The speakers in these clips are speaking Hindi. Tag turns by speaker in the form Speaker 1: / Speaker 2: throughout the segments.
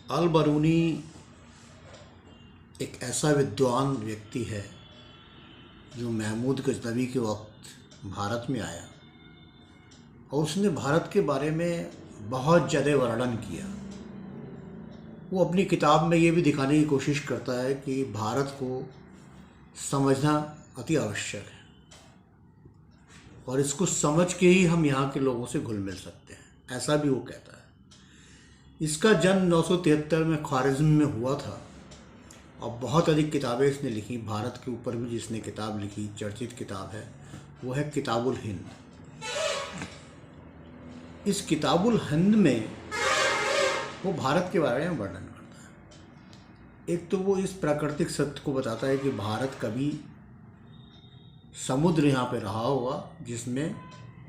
Speaker 1: अल बरूनी एक ऐसा विद्वान व्यक्ति है जो महमूद गजनवी के वक्त भारत में आया और उसने भारत के बारे में बहुत ज़्यादा वर्णन किया। वो अपनी किताब में ये भी दिखाने की कोशिश करता है कि भारत को समझना अति आवश्यक है और इसको समझ के ही हम यहाँ के लोगों से घुल मिल सकते हैं, ऐसा भी वो कहता है। इसका जन्म 973 में ख्वारिज़्म में हुआ था और बहुत अधिक किताबें इसने लिखी। भारत के ऊपर भी जिसने किताब लिखी, चर्चित किताब है, वो है किताबुल हिंद। इस किताबुल हिंद में वो भारत के बारे में वर्णन करता है। एक तो वो इस प्राकृतिक सत्य को बताता है कि भारत कभी समुद्र यहाँ पे रहा होगा जिसमें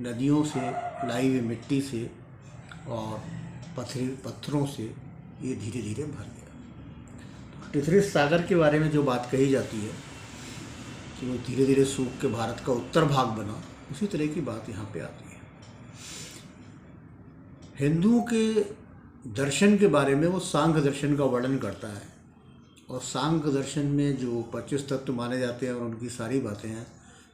Speaker 1: नदियों से लाई हुई मिट्टी से और पत्थरों से ये धीरे धीरे भर गया। टिथरिस सागर के बारे में जो बात कही जाती है कि वो धीरे धीरे सूख के भारत का उत्तर भाग बना, उसी तरह की बात यहाँ पे आती है। हिंदुओं के दर्शन के बारे में वो सांख्य दर्शन का वर्णन करता है और सांख्य दर्शन में जो 25 तत्व माने जाते हैं और उनकी सारी बातें हैं,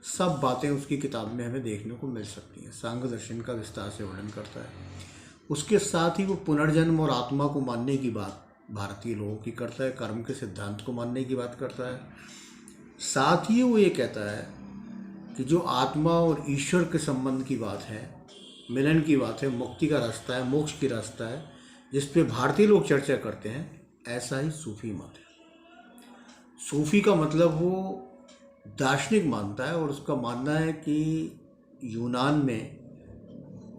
Speaker 1: सब बातें उसकी किताब में हमें देखने को मिल सकती हैं। सांख्य दर्शन का विस्तार से वर्णन करता है। उसके साथ ही वो पुनर्जन्म और आत्मा को मानने की बात भारतीय लोगों की करता है, कर्म के सिद्धांत को मानने की बात करता है। साथ ही वो ये कहता है कि जो आत्मा और ईश्वर के संबंध की बात है, मिलन की बात है, मुक्ति का रास्ता है, मोक्ष की रास्ता है, जिस पे भारतीय लोग चर्चा करते हैं, ऐसा ही सूफी मत है। सूफी का मतलब वो दार्शनिक मानता है और उसका मानना है कि यूनान में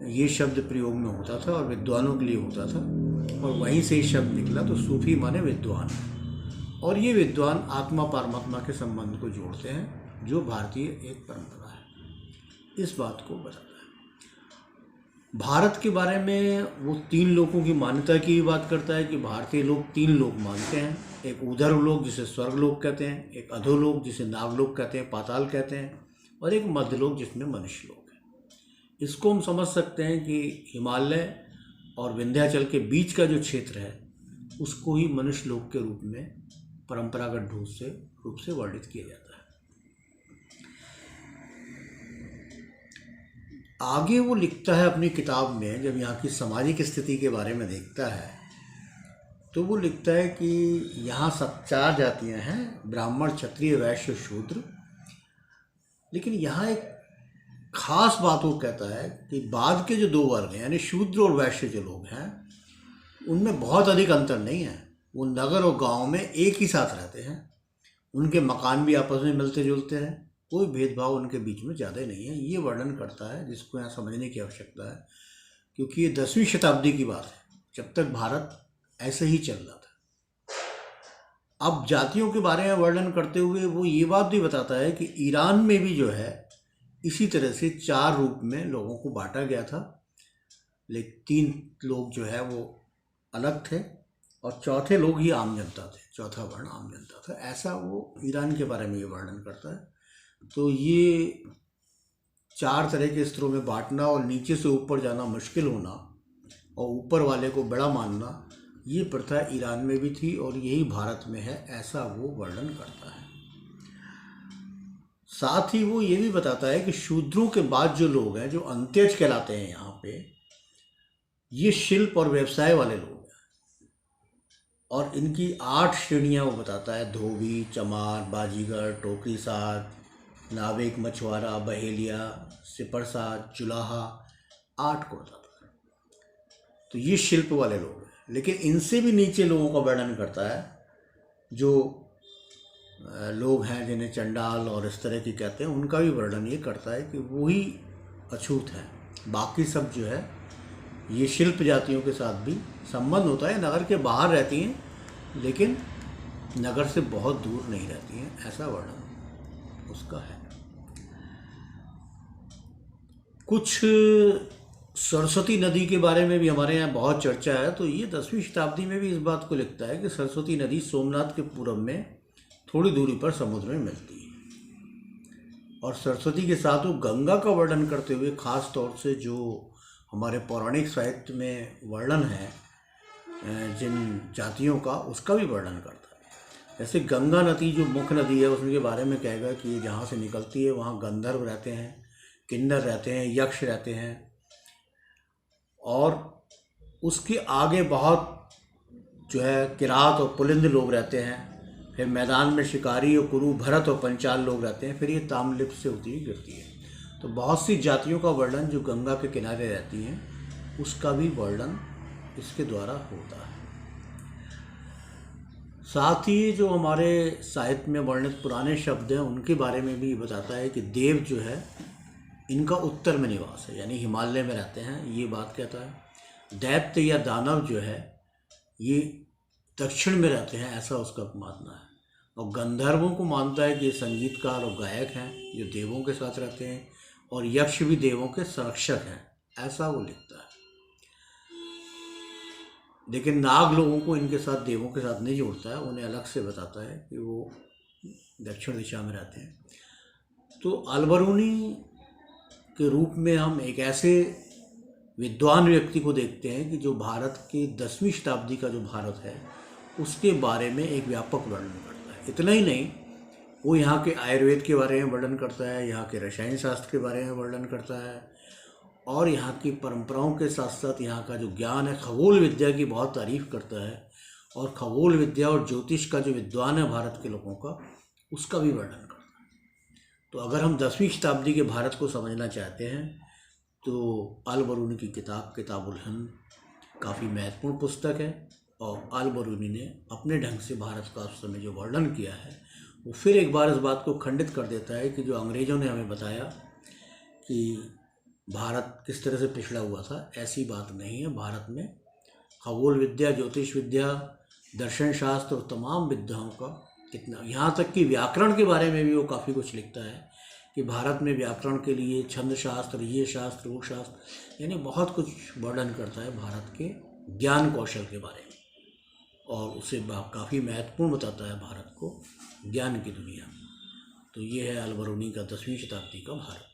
Speaker 1: ये शब्द प्रयोग में होता था और विद्वानों के लिए होता था और वहीं से ही शब्द निकला, तो सूफी माने विद्वान। और ये विद्वान आत्मा परमात्मा के संबंध को जोड़ते हैं, जो भारतीय एक परंपरा है। इस बात को बताता है। भारत के बारे में वो 3 लोगों की मान्यता की बात करता है कि भारतीय लोग 3 लोग मानते हैं। एक ऊर्ध्वलोक जिसे स्वर्गलोक कहते हैं, एक अधोलोक जिसे नागलोक कहते हैं, पाताल कहते हैं, और एक मध्यलोक जिसमें मनुष्य लोक है। इसको हम समझ सकते हैं कि हिमालय और विंध्याचल के बीच का जो क्षेत्र है उसको ही मनुष्य लोक के रूप में परंपरागत रूप से वर्णित किया जाता है। आगे वो लिखता है अपनी किताब में, जब यहाँ की सामाजिक स्थिति के बारे में देखता है तो वो लिखता है कि यहाँ सब 4 जातियाँ हैं, ब्राह्मण, क्षत्रिय, वैश्य, शूद्र। लेकिन यहाँ एक खास बात वो कहता है कि बाद के जो 2 वर्ग हैं, यानी शूद्र और वैश्य जो लोग हैं, उनमें बहुत अधिक अंतर नहीं है। वो नगर और गांव में एक ही साथ रहते हैं, उनके मकान भी आपस में मिलते जुलते हैं, कोई भेदभाव उनके बीच में ज़्यादा नहीं है। ये वर्णन करता है, जिसको यहाँ समझने की आवश्यकता है, क्योंकि ये 10वीं शताब्दी की बात है, जब तक भारत ऐसे ही चल रहा था। अब जातियों के बारे में वर्णन करते हुए वो ये बात भी बताता है कि ईरान में भी जो है इसी तरह से 4 रूप में लोगों को बांटा गया था, लेकिन 3 लोग जो है वो अलग थे और चौथे लोग ही आम जनता थे, चौथा वर्ण आम जनता था। ऐसा वो ईरान के बारे में ये वर्णन करता है। तो ये 4 तरह के स्तरों में बांटना और नीचे से ऊपर जाना मुश्किल होना और ऊपर वाले को बड़ा मानना, ये प्रथा ईरान में भी थी और यही भारत में है, ऐसा वो वर्णन करता है। साथ ही वो ये भी बताता है कि शूद्रों के बाद जो लोग हैं, जो अंत्यज कहलाते हैं यहाँ पे, ये शिल्प और व्यवसाय वाले लोग हैं और इनकी 8 श्रेणियाँ वो बताता है। धोबी, चमार, बाजीगर, टोकरीसाज, नाविक, मछुआरा, बहेलिया, सिपरसाज, चुलाहा, 8 को बताता है। तो ये शिल्प वाले लोग हैं। लेकिन इनसे भी नीचे लोगों का वर्णन करता है, जो लोग हैं जिन्हें चंडाल और इस तरह की कहते हैं, उनका भी वर्णन ये करता है कि वही अछूत हैं। बाकी सब जो है ये शिल्प जातियों के साथ भी संबंध होता है, नगर के बाहर रहती हैं लेकिन नगर से बहुत दूर नहीं रहती हैं, ऐसा वर्णन उसका है। कुछ सरस्वती नदी के बारे में भी हमारे यहाँ बहुत चर्चा है। तो ये 10वीं शताब्दी में भी इस बात को लिखता है कि सरस्वती नदी सोमनाथ के पूरब में थोड़ी दूरी पर समुद्र में मिलती है। और सरस्वती के साथ वो गंगा का वर्णन करते हुए, खास तौर से जो हमारे पौराणिक साहित्य में वर्णन है जिन जातियों का, उसका भी वर्णन करता है। जैसे गंगा नदी जो मुख्य नदी है, उसके बारे में कहेगा कि जहाँ से निकलती है वहाँ गंधर्व रहते हैं, किन्नर रहते हैं, यक्ष रहते हैं, और उसके आगे बहुत जो है किरात और पुलिंद लोग रहते हैं। फिर मैदान में शिकारी और कुरु, भरत और पंचाल लोग रहते हैं। फिर ये ताम्रलिप्त से होती हुई गिरती है। तो बहुत सी जातियों का वर्णन जो गंगा के किनारे रहती हैं, उसका भी वर्णन इसके द्वारा होता है। साथ ही जो हमारे साहित्य में वर्णित पुराने शब्द हैं, उनके बारे में भी बताता है कि देव जो है इनका उत्तर में निवास है, यानी हिमालय में रहते हैं, ये बात कहता है। दैत्य या दानव जो है ये दक्षिण में रहते हैं, ऐसा उसका मानना है। और गंधर्वों को मानता है कि ये संगीतकार और गायक हैं जो देवों के साथ रहते हैं, और यक्ष भी देवों के संरक्षक हैं, ऐसा वो लिखता है। लेकिन नाग लोगों को इनके साथ, देवों के साथ नहीं जोड़ता है, उन्हें अलग से बताता है कि वो दक्षिण दिशा में रहते हैं। तो अलबरूनी के रूप में हम एक ऐसे विद्वान व्यक्ति को देखते हैं कि जो भारत की 10वीं शताब्दी का जो भारत है उसके बारे में एक व्यापक वर्णन करता है। इतना ही नहीं, वो यहाँ के आयुर्वेद के बारे में वर्णन करता है, यहाँ के रसायन शास्त्र के बारे में वर्णन करता है, और यहाँ की परंपराओं के साथ साथ यहाँ का जो ज्ञान है, खगोल विद्या की बहुत तारीफ करता है। और खगोल विद्या और ज्योतिष का जो विद्वान है भारत के लोगों का, उसका भी वर्णन करता है। तो अगर हम 10वीं शताब्दी के भारत को समझना चाहते हैं तो अलबरूनी की किताब किताबुल हिंद काफ़ी महत्वपूर्ण पुस्तक है। और अलबरूनी ने अपने ढंग से भारत का उस समय जो वर्णन किया है, वो फिर एक बार इस बात को खंडित कर देता है कि जो अंग्रेज़ों ने हमें बताया कि भारत किस तरह से पिछड़ा हुआ था, ऐसी बात नहीं है। भारत में खगोल विद्या, ज्योतिष विद्या, दर्शन शास्त्र और तमाम विद्याओं का कितना, यहाँ तक कि व्याकरण के बारे में भी वो काफ़ी कुछ लिखता है कि भारत में व्याकरण के लिए छंद शास्त्र, ये शास्त्र, वो शास्त्र, यानी बहुत कुछ वर्णन करता है भारत के ज्ञान कौशल के बारे में, और उसे काफ़ी महत्वपूर्ण बताता है भारत को ज्ञान की दुनिया में। तो ये है अलबरूनी का 10वीं शताब्दी का भारत।